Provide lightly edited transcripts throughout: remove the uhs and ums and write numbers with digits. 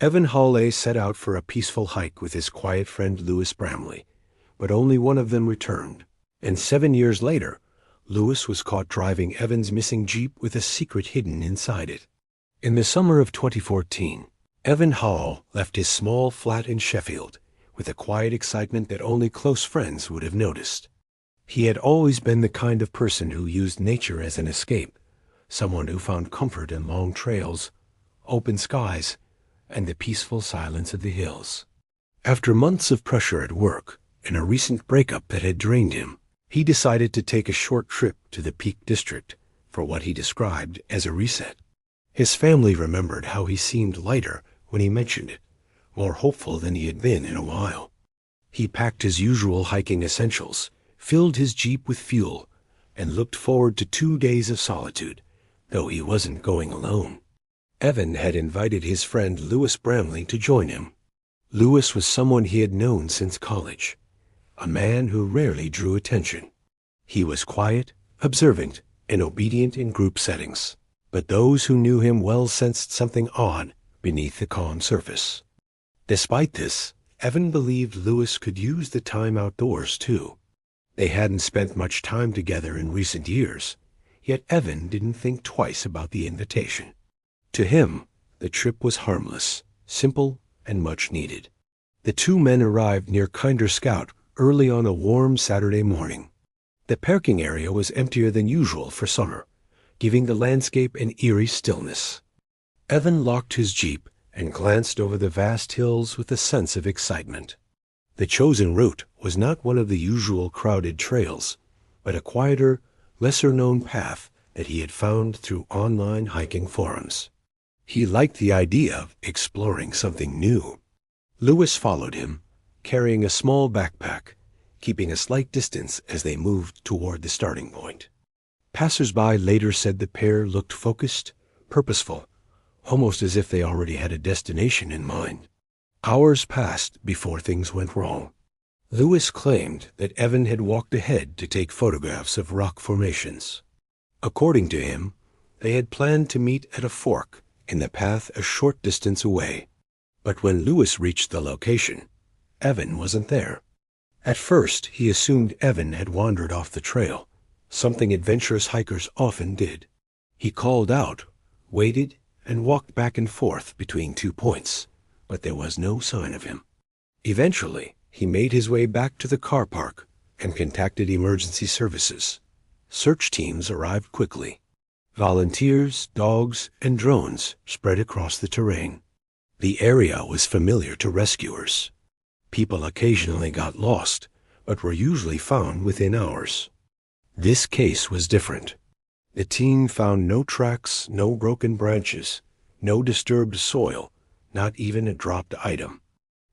Evan Hale set out for a peaceful hike with his quiet friend Lewis Bramley, but only one of them returned. And 7 years later, Lewis was caught driving Evan's missing Jeep with a secret hidden inside it. In the summer of 2014, Evan Hale left his small flat in Sheffield with a quiet excitement that only close friends would have noticed. He had always been the kind of person who used nature as an escape, someone who found comfort in long trails, open skies, and the peaceful silence of the hills. After months of pressure at work and a recent breakup that had drained him, he decided to take a short trip to the Peak District for what he described as a reset. His family remembered how he seemed lighter when he mentioned it, more hopeful than he had been in a while. He packed his usual hiking essentials, filled his Jeep with fuel, and looked forward to 2 days of solitude, though he wasn't going alone. Evan had invited his friend Lewis Bramley to join him. Lewis was someone he had known since college, a man who rarely drew attention. He was quiet, observant, and obedient in group settings, but those who knew him well sensed something odd beneath the calm surface. Despite this, Evan believed Lewis could use the time outdoors too. They hadn't spent much time together in recent years, yet Evan didn't think twice about the invitation. To him, the trip was harmless, simple, and much needed. The two men arrived near Kinder Scout early on a warm Saturday morning. The parking area was emptier than usual for summer, giving the landscape an eerie stillness. Evan locked his Jeep and glanced over the vast hills with a sense of excitement. The chosen route was not one of the usual crowded trails, but a quieter, lesser-known path that he had found through online hiking forums. He liked the idea of exploring something new. Lewis followed him, carrying a small backpack, keeping a slight distance as they moved toward the starting point. Passers-by later said the pair looked focused, purposeful, almost as if they already had a destination in mind. Hours passed before things went wrong. Lewis claimed that Evan had walked ahead to take photographs of rock formations. According to him, they had planned to meet at a fork in the path a short distance away. But when Lewis reached the location, Evan wasn't there. At first, he assumed Evan had wandered off the trail, something adventurous hikers often did. He called out, waited, and walked back and forth between 2 points, but there was no sign of him. Eventually, he made his way back to the car park and contacted emergency services. Search teams arrived quickly. Volunteers, dogs, and drones spread across the terrain. The area was familiar to rescuers. People occasionally got lost, but were usually found within hours. This case was different. The team found no tracks, no broken branches, no disturbed soil, not even a dropped item.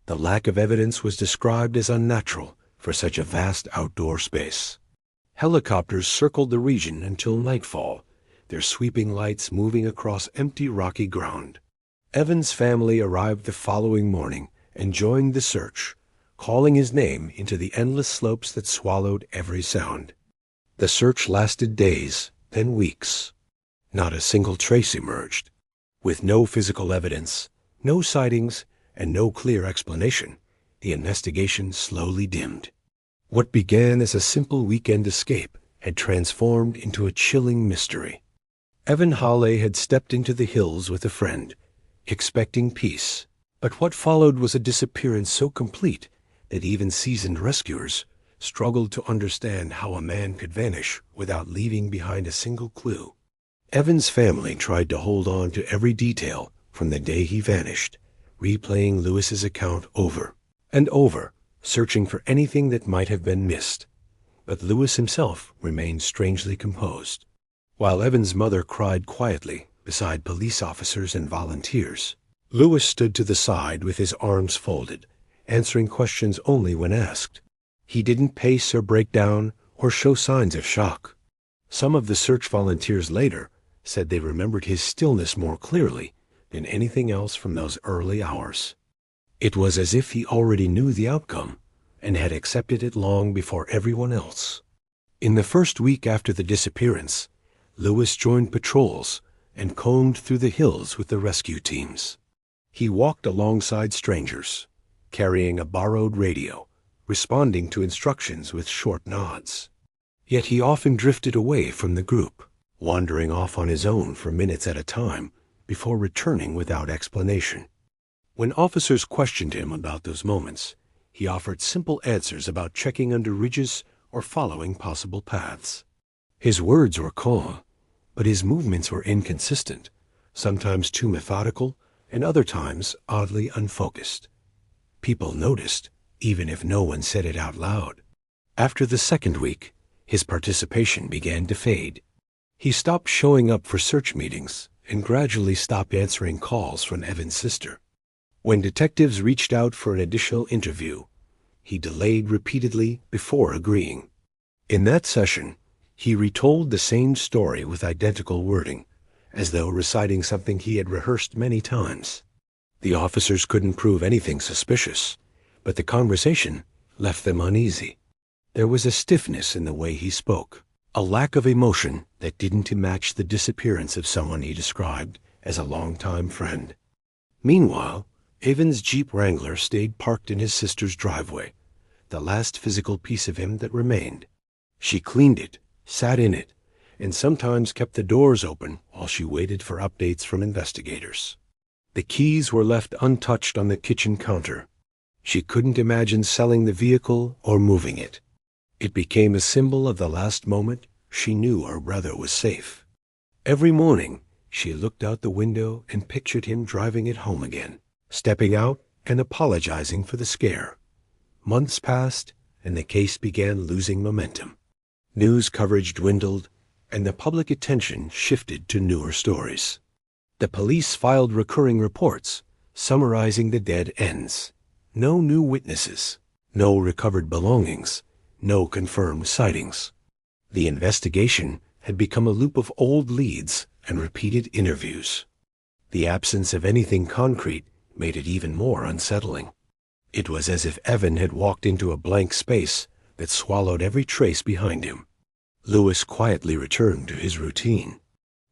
The lack of evidence was described as unnatural for such a vast outdoor space. Helicopters circled the region until nightfall, their sweeping lights moving across empty rocky ground. Evan's family arrived the following morning and joined the search, calling his name into the endless slopes that swallowed every sound. The search lasted days, then weeks. Not a single trace emerged. With no physical evidence, no sightings, and no clear explanation, the investigation slowly dimmed. What began as a simple weekend escape had transformed into a chilling mystery. Evan Hale had stepped into the hills with a friend, expecting peace, but what followed was a disappearance so complete that even seasoned rescuers struggled to understand how a man could vanish without leaving behind a single clue. Evan's family tried to hold on to every detail from the day he vanished, replaying Lewis's account over and over, searching for anything that might have been missed. But Lewis himself remained strangely composed. While Evan's mother cried quietly beside police officers and volunteers, Lewis stood to the side with his arms folded, answering questions only when asked. He didn't pace or break down or show signs of shock. Some of the search volunteers later said they remembered his stillness more clearly than anything else from those early hours. It was as if he already knew the outcome and had accepted it long before everyone else. In the first week after the disappearance, Lewis joined patrols and combed through the hills with the rescue teams. He walked alongside strangers, carrying a borrowed radio, responding to instructions with short nods. Yet he often drifted away from the group, wandering off on his own for minutes at a time before returning without explanation. When officers questioned him about those moments, he offered simple answers about checking under ridges or following possible paths. His words were calm, but his movements were inconsistent, sometimes too methodical and other times oddly unfocused. People noticed, even if no one said it out loud. After the second week, his participation began to fade. He stopped showing up for search meetings and gradually stopped answering calls from Evan's sister. When detectives reached out for an additional interview, he delayed repeatedly before agreeing. In that session, he retold the same story with identical wording, as though reciting something he had rehearsed many times. The officers couldn't prove anything suspicious, but the conversation left them uneasy. There was a stiffness in the way he spoke, a lack of emotion that didn't match the disappearance of someone he described as a longtime friend. Meanwhile, Evan's Jeep Wrangler stayed parked in his sister's driveway, the last physical piece of him that remained. She cleaned it, sat in it, and sometimes kept the doors open while she waited for updates from investigators. The keys were left untouched on the kitchen counter. She couldn't imagine selling the vehicle or moving it. It became a symbol of the last moment she knew her brother was safe. Every morning, she looked out the window and pictured him driving it home again, stepping out and apologizing for the scare. Months passed, and the case began losing momentum. News coverage dwindled, and the public attention shifted to newer stories. The police filed recurring reports, summarizing the dead ends. No new witnesses, no recovered belongings, no confirmed sightings. The investigation had become a loop of old leads and repeated interviews. The absence of anything concrete made it even more unsettling. It was as if Evan had walked into a blank space that swallowed every trace behind him. Lewis quietly returned to his routine.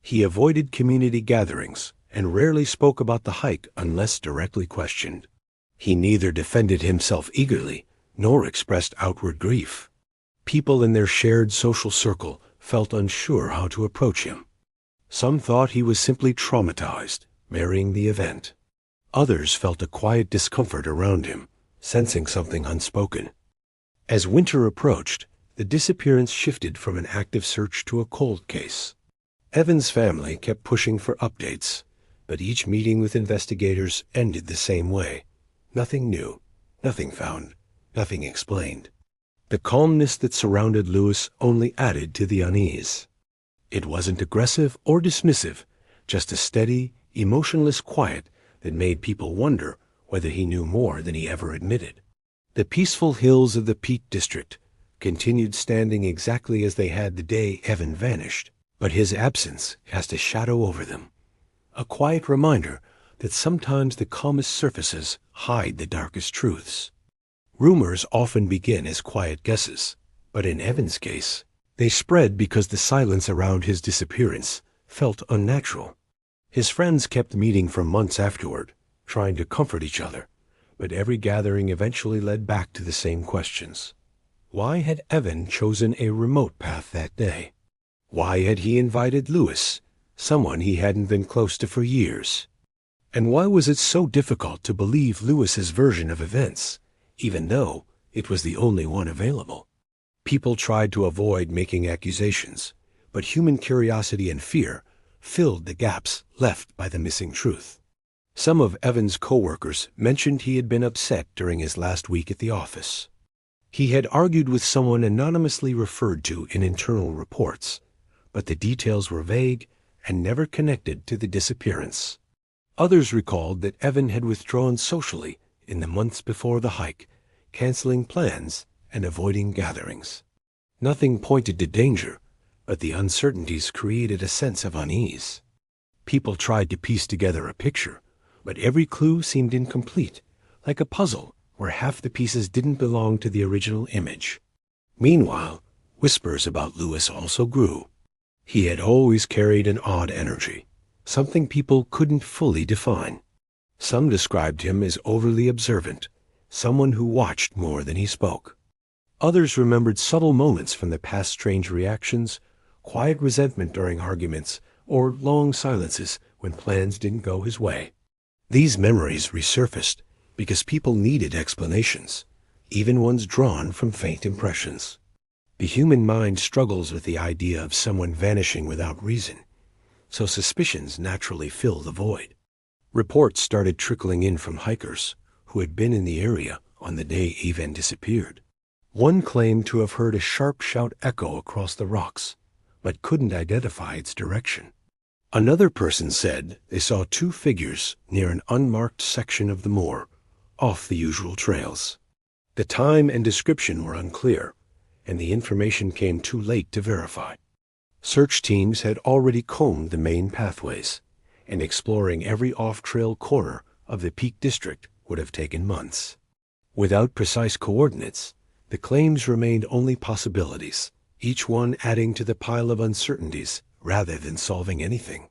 He avoided community gatherings and rarely spoke about the hike unless directly questioned. He neither defended himself eagerly nor expressed outward grief. People in their shared social circle felt unsure how to approach him. Some thought he was simply traumatized, marrying the event. Others felt a quiet discomfort around him, sensing something unspoken. As winter approached, the disappearance shifted from an active search to a cold case. Evan's family kept pushing for updates, but each meeting with investigators ended the same way. Nothing new, nothing found, nothing explained. The calmness that surrounded Lewis only added to the unease. It wasn't aggressive or dismissive, just a steady, emotionless quiet that made people wonder whether he knew more than he ever admitted. The peaceful hills of the Peak District continued standing exactly as they had the day Evan vanished, but his absence cast a shadow over them, a quiet reminder that sometimes the calmest surfaces hide the darkest truths. Rumors often begin as quiet guesses, but in Evan's case, they spread because the silence around his disappearance felt unnatural. His friends kept meeting for months afterward, trying to comfort each other, but every gathering eventually led back to the same questions. Why had Evan chosen a remote path that day? Why had he invited Lewis, someone he hadn't been close to for years? And why was it so difficult to believe Lewis's version of events, even though it was the only one available? People tried to avoid making accusations, but human curiosity and fear filled the gaps left by the missing truth. Some of Evan's coworkers mentioned he had been upset during his last week at the office. He had argued with someone anonymously referred to in internal reports, but the details were vague and never connected to the disappearance. Others recalled that Evan had withdrawn socially in the months before the hike, canceling plans and avoiding gatherings. Nothing pointed to danger, but the uncertainties created a sense of unease. People tried to piece together a picture, but every clue seemed incomplete, like a puzzle where half the pieces didn't belong to the original image. Meanwhile, whispers about Lewis also grew. He had always carried an odd energy, something people couldn't fully define. Some described him as overly observant, someone who watched more than he spoke. Others remembered subtle moments from the past, strange reactions, quiet resentment during arguments, or long silences when plans didn't go his way. These memories resurfaced because people needed explanations, even ones drawn from faint impressions. The human mind struggles with the idea of someone vanishing without reason, so suspicions naturally fill the void. Reports started trickling in from hikers who had been in the area on the day Evan disappeared. One claimed to have heard a sharp shout echo across the rocks, but couldn't identify its direction. Another person said they saw two figures near an unmarked section of the moor, off the usual trails. The time and description were unclear, and the information came too late to verify. Search teams had already combed the main pathways, and exploring every off-trail corner of the Peak District would have taken months. Without precise coordinates, the claims remained only possibilities, each one adding to the pile of uncertainties rather than solving anything.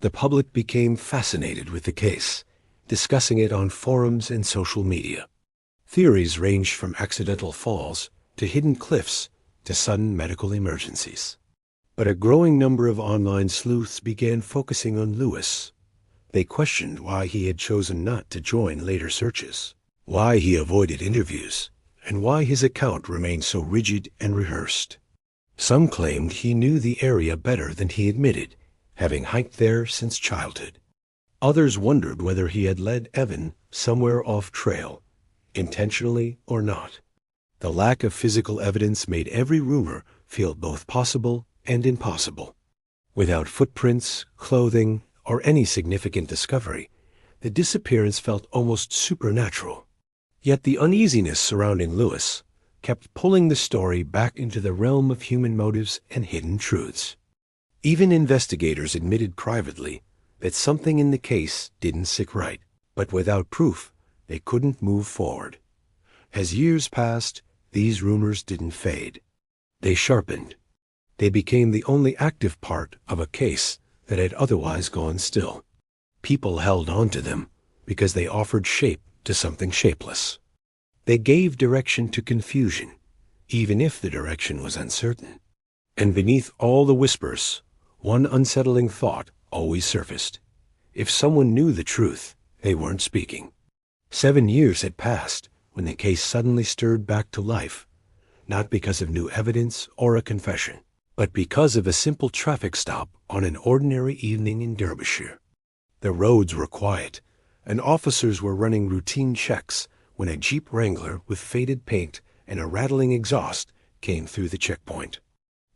The public became fascinated with the case, discussing it on forums and social media. Theories ranged from accidental falls to hidden cliffs to sudden medical emergencies. But a growing number of online sleuths began focusing on Lewis. They questioned why he had chosen not to join later searches, why he avoided interviews, and why his account remained so rigid and rehearsed. Some claimed he knew the area better than he admitted, having hiked there since childhood. Others wondered whether he had led Evan somewhere off trail, intentionally or not. The lack of physical evidence made every rumor feel both possible and impossible. Without footprints, clothing, or any significant discovery, the disappearance felt almost supernatural. Yet the uneasiness surrounding Lewis kept pulling the story back into the realm of human motives and hidden truths. Even investigators admitted privately that something in the case didn't sit right, but without proof, they couldn't move forward. As years passed, these rumors didn't fade. They sharpened. They became the only active part of a case that had otherwise gone still. People held on to them because they offered shape to something shapeless. They gave direction to confusion, even if the direction was uncertain. And beneath all the whispers, one unsettling thought always surfaced. If someone knew the truth, they weren't speaking. 7 years had passed when the case suddenly stirred back to life, not because of new evidence or a confession, but because of a simple traffic stop on an ordinary evening in Derbyshire. The roads were quiet, and officers were running routine checks when a Jeep Wrangler with faded paint and a rattling exhaust came through the checkpoint.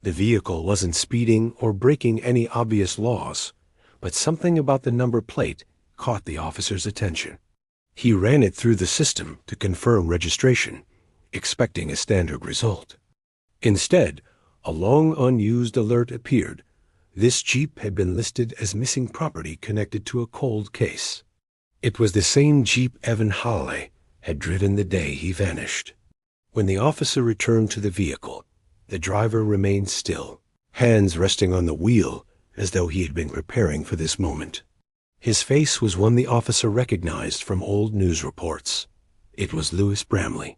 The vehicle wasn't speeding or breaking any obvious laws, but something about the number plate caught the officer's attention. He ran it through the system to confirm registration, expecting a standard result. Instead, a long unused alert appeared. This Jeep had been listed as missing property connected to a cold case. It was the same Jeep Evan Hale had driven the day he vanished. When the officer returned to the vehicle, the driver remained still, hands resting on the wheel as though he had been preparing for this moment. His face was one the officer recognized from old news reports. It was Lewis Bramley.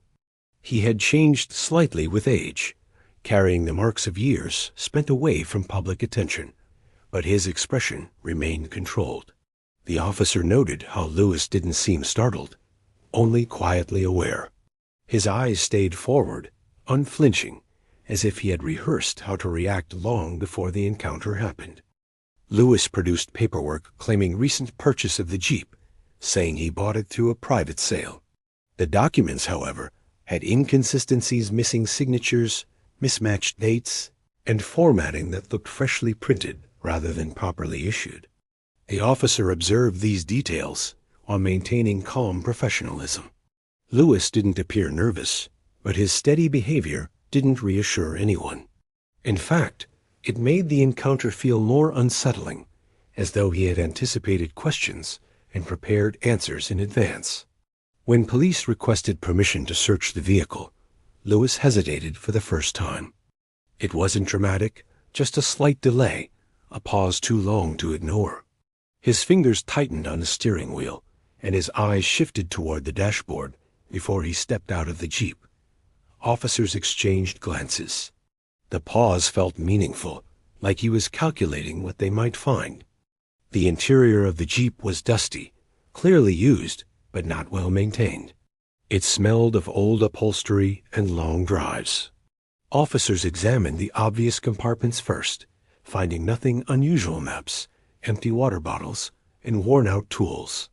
He had changed slightly with age, carrying the marks of years spent away from public attention, but his expression remained controlled. The officer noted how Lewis didn't seem startled, only quietly aware. His eyes stayed forward, unflinching, as if he had rehearsed how to react long before the encounter happened. Lewis produced paperwork claiming recent purchase of the Jeep, saying he bought it through a private sale. The documents, however, had inconsistencies, missing signatures, mismatched dates, and formatting that looked freshly printed rather than properly issued. The officer observed these details while maintaining calm professionalism. Lewis didn't appear nervous, but his steady behavior didn't reassure anyone. In fact, it made the encounter feel more unsettling, as though he had anticipated questions and prepared answers in advance. When police requested permission to search the vehicle, Lewis hesitated for the first time. It wasn't dramatic, just a slight delay, a pause too long to ignore. His fingers tightened on the steering wheel, and his eyes shifted toward the dashboard before he stepped out of the Jeep. Officers exchanged glances. The pause felt meaningful, like he was calculating what they might find. The interior of the Jeep was dusty, clearly used, but not well maintained. It smelled of old upholstery and long drives. Officers examined the obvious compartments first, finding nothing unusual: maps, empty water bottles, and worn-out tools.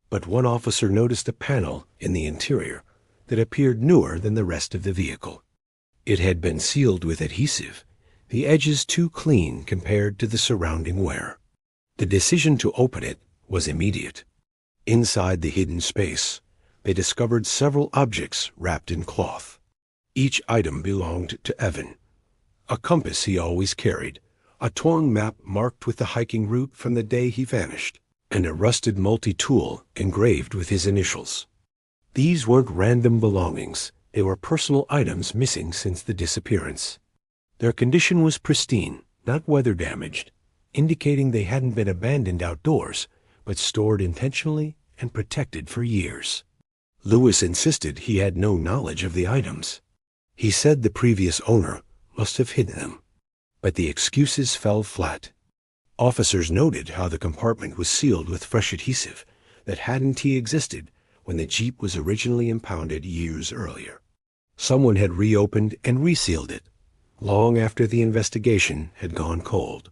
But one officer noticed a panel in the interior that appeared newer than the rest of the vehicle. It had been sealed with adhesive, the edges too clean compared to the surrounding wear. The decision to open it was immediate. Inside the hidden space, they discovered several objects wrapped in cloth. Each item belonged to Evan. A compass he always carried, a torn map marked with the hiking route from the day he vanished, and a rusted multi-tool engraved with his initials. These weren't random belongings. They were personal items missing since the disappearance. Their condition was pristine, not weather-damaged, indicating they hadn't been abandoned outdoors, but stored intentionally and protected for years. Lewis insisted he had no knowledge of the items. He said the previous owner must have hidden them. But the excuses fell flat. Officers noted how the compartment was sealed with fresh adhesive that hadn't existed when the Jeep was originally impounded years earlier. Someone had reopened and resealed it, long after the investigation had gone cold.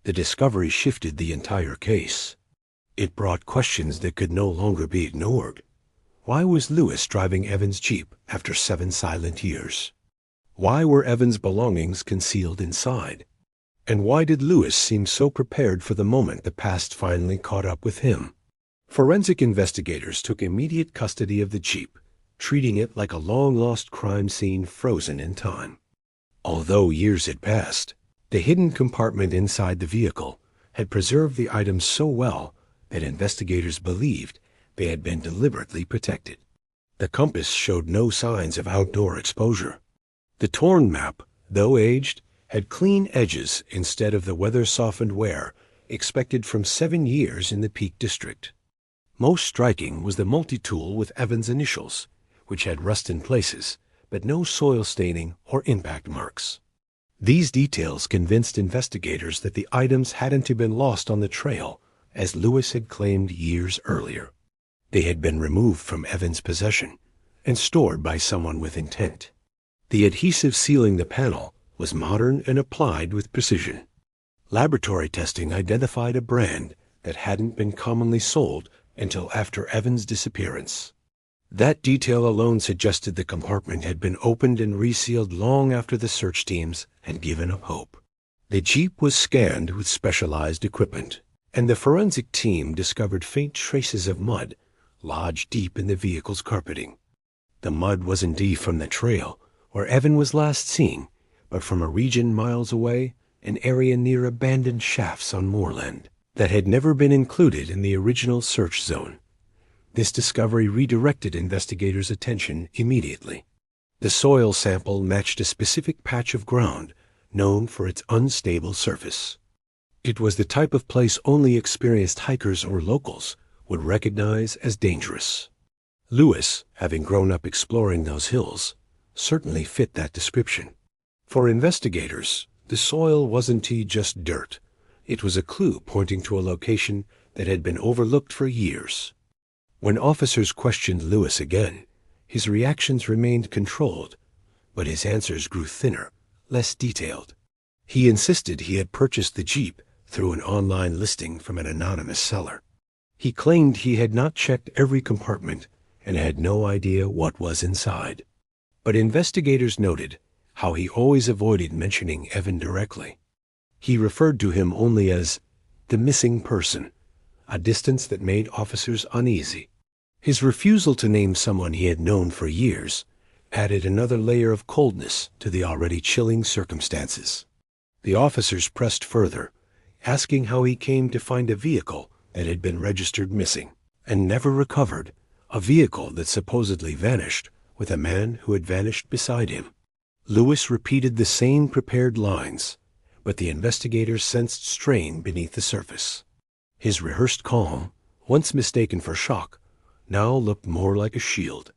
The discovery shifted the entire case. It brought questions that could no longer be ignored. Why was Lewis driving Evan's Jeep after 7 silent years? Why were Evan's belongings concealed inside? And why did Lewis seem so prepared for the moment the past finally caught up with him? Forensic investigators took immediate custody of the Jeep, treating it like a long-lost crime scene frozen in time. Although years had passed, the hidden compartment inside the vehicle had preserved the items so well that investigators believed they had been deliberately protected. The compass showed no signs of outdoor exposure. The torn map, though aged, had clean edges instead of the weather-softened wear expected from 7 years in the Peak District. Most striking was the multi-tool with Evan's initials, which had rust in places, but no soil staining or impact marks. These details convinced investigators that the items hadn't been lost on the trail, as Lewis had claimed years earlier. They had been removed from Evan's possession and stored by someone with intent. The adhesive sealing the panel was modern and applied with precision. Laboratory testing identified a brand that hadn't been commonly sold until after Evan's disappearance. That detail alone suggested the compartment had been opened and resealed long after the search teams had given up hope. The Jeep was scanned with specialized equipment, and the forensic team discovered faint traces of mud lodged deep in the vehicle's carpeting. The mud wasn't deep from the trail, where Evan was last seen, but from a region miles away, an area near abandoned shafts on moorland that had never been included in the original search zone. This discovery redirected investigators' attention immediately. The soil sample matched a specific patch of ground known for its unstable surface. It was the type of place only experienced hikers or locals would recognize as dangerous. Lewis, having grown up exploring those hills, certainly fit that description. For investigators, the soil wasn't just dirt. It was a clue pointing to a location that had been overlooked for years. When officers questioned Lewis again, his reactions remained controlled, but his answers grew thinner, less detailed. He insisted he had purchased the Jeep through an online listing from an anonymous seller. He claimed he had not checked every compartment and had no idea what was inside. But investigators noted how he always avoided mentioning Evan directly. He referred to him only as the missing person, a distance that made officers uneasy. His refusal to name someone he had known for years added another layer of coldness to the already chilling circumstances. The officers pressed further, asking how he came to find a vehicle that had been registered missing and never recovered, a vehicle that supposedly vanished with a man who had vanished beside him. Lewis repeated the same prepared lines, but the investigators sensed strain beneath the surface. His rehearsed calm, once mistaken for shock, now looked more like a shield.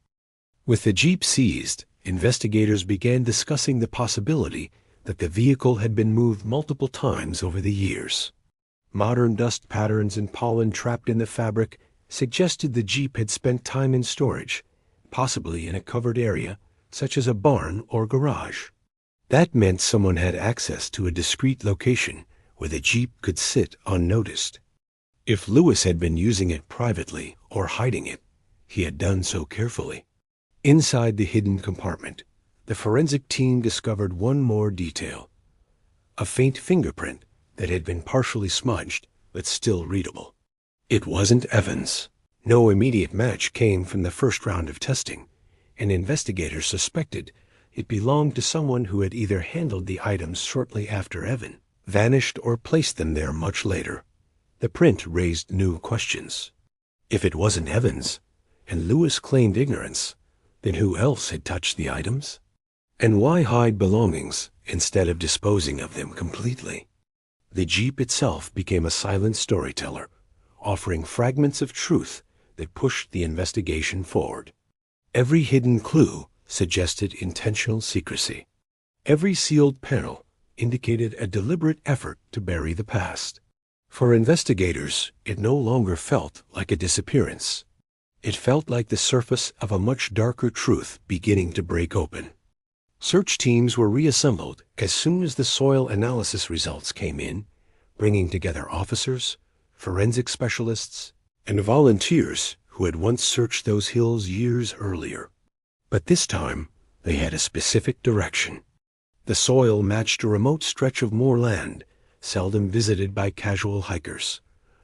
With the Jeep seized, investigators began discussing the possibility that the vehicle had been moved multiple times over the years. Modern dust patterns and pollen trapped in the fabric suggested the Jeep had spent time in storage, possibly in a covered area, such as a barn or garage. That meant someone had access to a discreet location where the Jeep could sit unnoticed. If Lewis had been using it privately or hiding it, he had done so carefully. Inside the hidden compartment, the forensic team discovered one more detail: a faint fingerprint that had been partially smudged but still readable. It wasn't Evan's. No immediate match came from the first round of testing, and investigators suspected it belonged to someone who had either handled the items shortly after Evan vanished or placed them there much later. The print raised new questions. If it wasn't Evan's, and Lewis claimed ignorance, then who else had touched the items? And why hide belongings instead of disposing of them completely? The Jeep itself became a silent storyteller, offering fragments of truth that pushed the investigation forward. Every hidden clue suggested intentional secrecy. Every sealed panel indicated a deliberate effort to bury the past. For investigators, it no longer felt like a disappearance. It felt like the surface of a much darker truth beginning to break open. Search teams were reassembled as soon as the soil analysis results came in, bringing together officers, forensic specialists, and volunteers who had once searched those hills years earlier. But this time, they had a specific direction. The soil matched a remote stretch of moorland, seldom visited by casual hikers,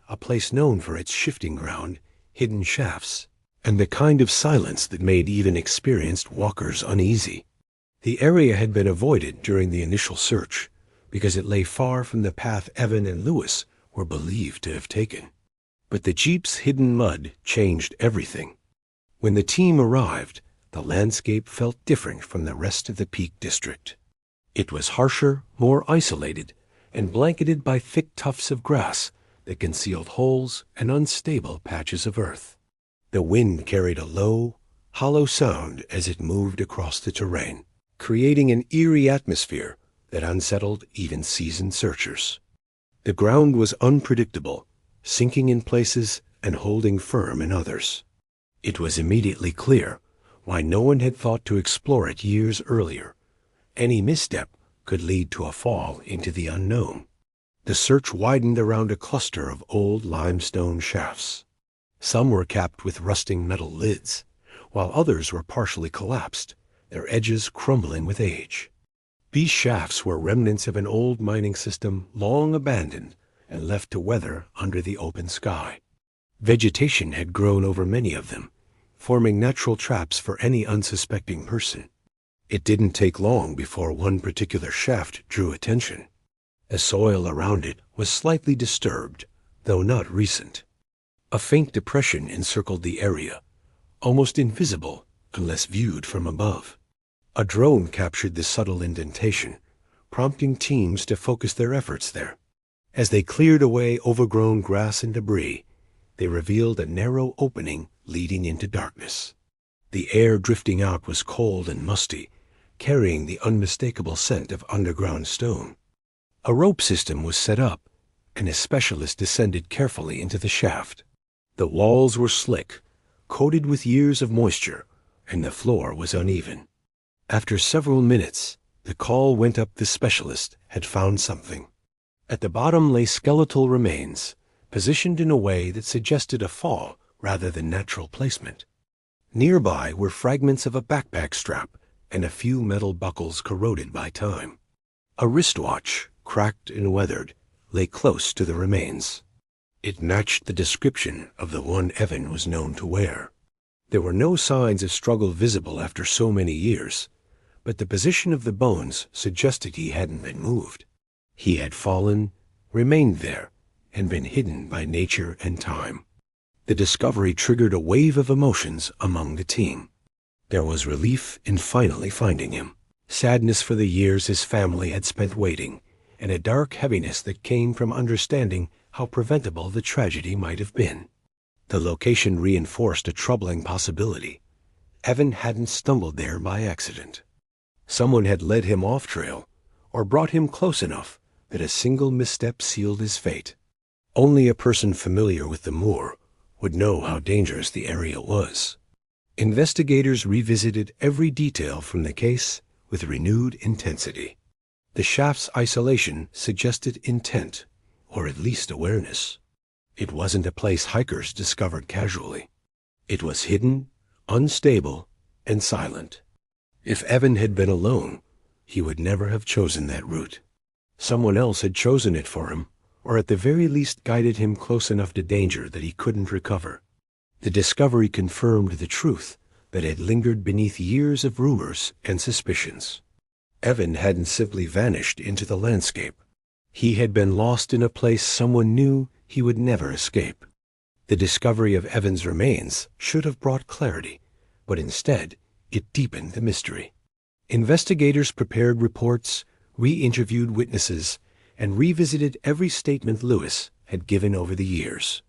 a place known for its shifting ground, hidden shafts, and the kind of silence that made even experienced walkers uneasy. The area had been avoided during the initial search because it lay far from the path Evan and Lewis were believed to have taken. But the Jeep's hidden mud changed everything. When the team arrived, the landscape felt different from the rest of the Peak District. It was harsher, more isolated, and blanketed by thick tufts of grass that concealed holes and unstable patches of earth. The wind carried a low, hollow sound as it moved across the terrain, creating an eerie atmosphere that unsettled even seasoned searchers. The ground was unpredictable, sinking in places and holding firm in others. It was immediately clear why no one had thought to explore it years earlier. Any misstep could lead to a fall into the unknown. The search widened around a cluster of old limestone shafts. Some were capped with rusting metal lids, while others were partially collapsed, their edges crumbling with age. These shafts were remnants of an old mining system long abandoned and left to weather under the open sky. Vegetation had grown over many of them, forming natural traps for any unsuspecting person. It didn't take long before one particular shaft drew attention. The soil around it was slightly disturbed, though not recent. A faint depression encircled the area, almost invisible unless viewed from above. A drone captured the subtle indentation, prompting teams to focus their efforts there. As they cleared away overgrown grass and debris, they revealed a narrow opening leading into darkness. The air drifting out was cold and musty, carrying the unmistakable scent of underground stone. A rope system was set up, and a specialist descended carefully into the shaft. The walls were slick, coated with years of moisture, and the floor was uneven. After several minutes, the call went up the specialist had found something. At the bottom lay skeletal remains, positioned in a way that suggested a fall rather than natural placement. Nearby were fragments of a backpack strap and a few metal buckles corroded by time. A wristwatch, cracked and weathered, lay close to the remains. It matched the description of the one Evan was known to wear. There were no signs of struggle visible after so many years, but the position of the bones suggested he hadn't been moved. He had fallen, remained there, and been hidden by nature and time. The discovery triggered a wave of emotions among the team. There was relief in finally finding him, sadness for the years his family had spent waiting, and a dark heaviness that came from understanding how preventable the tragedy might have been. The location reinforced a troubling possibility. Evan hadn't stumbled there by accident. Someone had led him off trail, or brought him close enough that a single misstep sealed his fate. Only a person familiar with the moor would know how dangerous the area was. Investigators revisited every detail from the case with renewed intensity. The shaft's isolation suggested intent, or at least awareness. It wasn't a place hikers discovered casually. It was hidden, unstable, and silent. If Evan had been alone, he would never have chosen that route. Someone else had chosen it for him, or at the very least guided him close enough to danger that he couldn't recover. The discovery confirmed the truth that had lingered beneath years of rumors and suspicions. Evan hadn't simply vanished into the landscape. He had been lost in a place someone knew he would never escape. The discovery of Evan's remains should have brought clarity, but instead it deepened the mystery. Investigators prepared reports, re-interviewed witnesses, and revisited every statement Lewis had given over the years.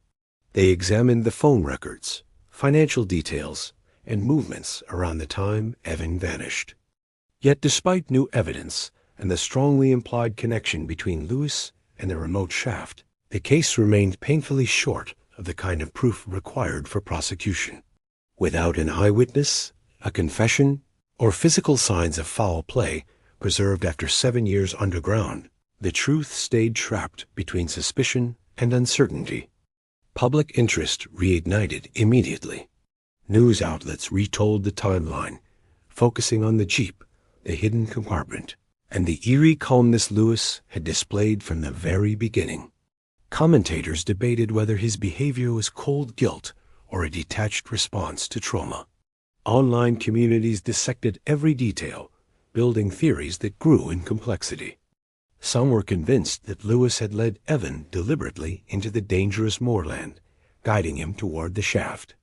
They examined the phone records, financial details, and movements around the time Evan vanished. Yet despite new evidence and the strongly implied connection between Lewis and the remote shaft, the case remained painfully short of the kind of proof required for prosecution. Without an eyewitness, a confession, or physical signs of foul play preserved after 7 years underground, the truth stayed trapped between suspicion and uncertainty. Public interest reignited immediately. News outlets retold the timeline, focusing on the Jeep, the hidden compartment, and the eerie calmness Lewis had displayed from the very beginning. Commentators debated whether his behavior was cold guilt or a detached response to trauma. Online communities dissected every detail, building theories that grew in complexity. Some were convinced that Lewis had led Evan deliberately into the dangerous moorland, guiding him toward the shaft.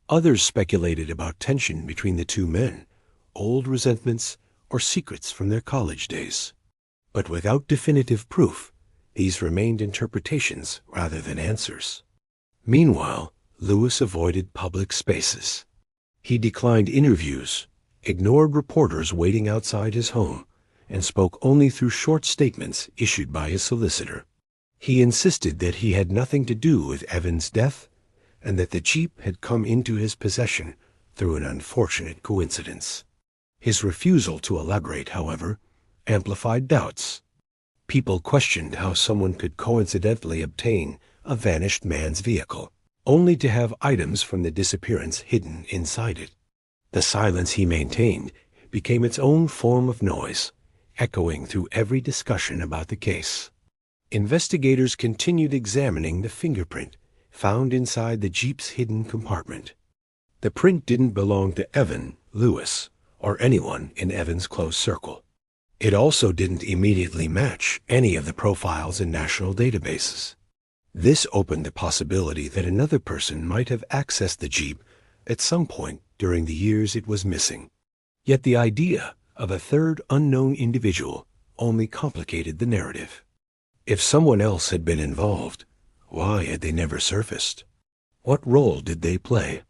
Others speculated about tension between the two men, old resentments, or secrets from their college days. But without definitive proof, these remained interpretations rather than answers. Meanwhile, Lewis avoided public spaces. He declined interviews, ignored reporters waiting outside his home, and spoke only through short statements issued by his solicitor. He insisted that he had nothing to do with Evan's death, and that the Jeep had come into his possession through an unfortunate coincidence. His refusal to elaborate, however, amplified doubts. People questioned how someone could coincidentally obtain a vanished man's vehicle, only to have items from the disappearance hidden inside it. The silence he maintained became its own form of noise, echoing through every discussion about the case. Investigators continued examining the fingerprint found inside the Jeep's hidden compartment. The print didn't belong to Evan, Lewis, or anyone in Evan's close circle. It also didn't immediately match any of the profiles in national databases. This opened the possibility that another person might have accessed the Jeep at some point during the years it was missing. Yet the idea of a third unknown individual only complicated the narrative. If someone else had been involved, why had they never surfaced? What role did they play?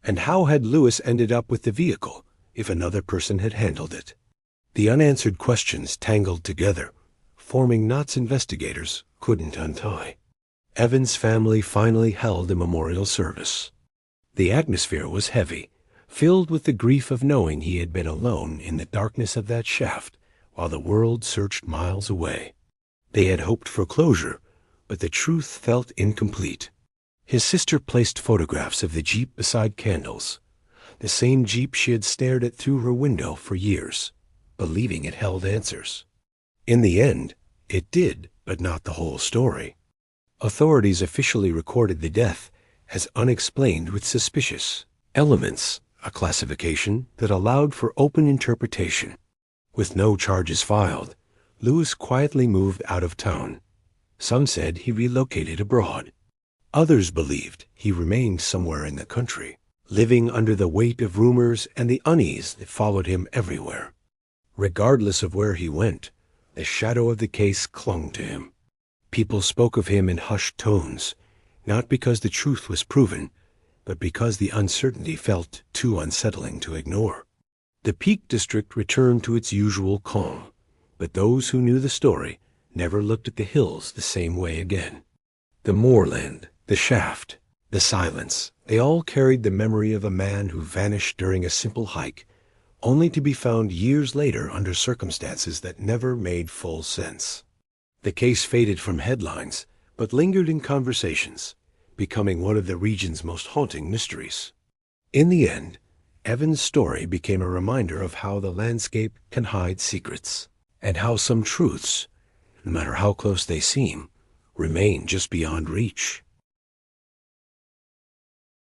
And how had Lewis ended up with the vehicle if another person had handled it? The unanswered questions tangled together, forming knots investigators couldn't untie. Evan's family finally held a memorial service. The atmosphere was heavy, filled with the grief of knowing he had been alone in the darkness of that shaft while the world searched miles away. They had hoped for closure, but the truth felt incomplete. His sister placed photographs of the Jeep beside candles, the same Jeep she had stared at through her window for years, believing it held answers. In the end, it did, but not the whole story. Authorities officially recorded the death as unexplained with suspicious elements, a classification that allowed for open interpretation. With no charges filed, Lewis quietly moved out of town. Some said he relocated abroad. Others believed he remained somewhere in the country, living under the weight of rumors and the unease that followed him everywhere. Regardless of where he went, the shadow of the case clung to him. People spoke of him in hushed tones, not because the truth was proven, but because the uncertainty felt too unsettling to ignore. The Peak District returned to its usual calm, but those who knew the story never looked at the hills the same way again. The moorland, the shaft, the silence, they all carried the memory of a man who vanished during a simple hike, only to be found years later under circumstances that never made full sense. The case faded from headlines, but lingered in conversations, becoming one of the region's most haunting mysteries. In the end, Evan's story became a reminder of how the landscape can hide secrets, and how some truths, no matter how close they seem, remain just beyond reach.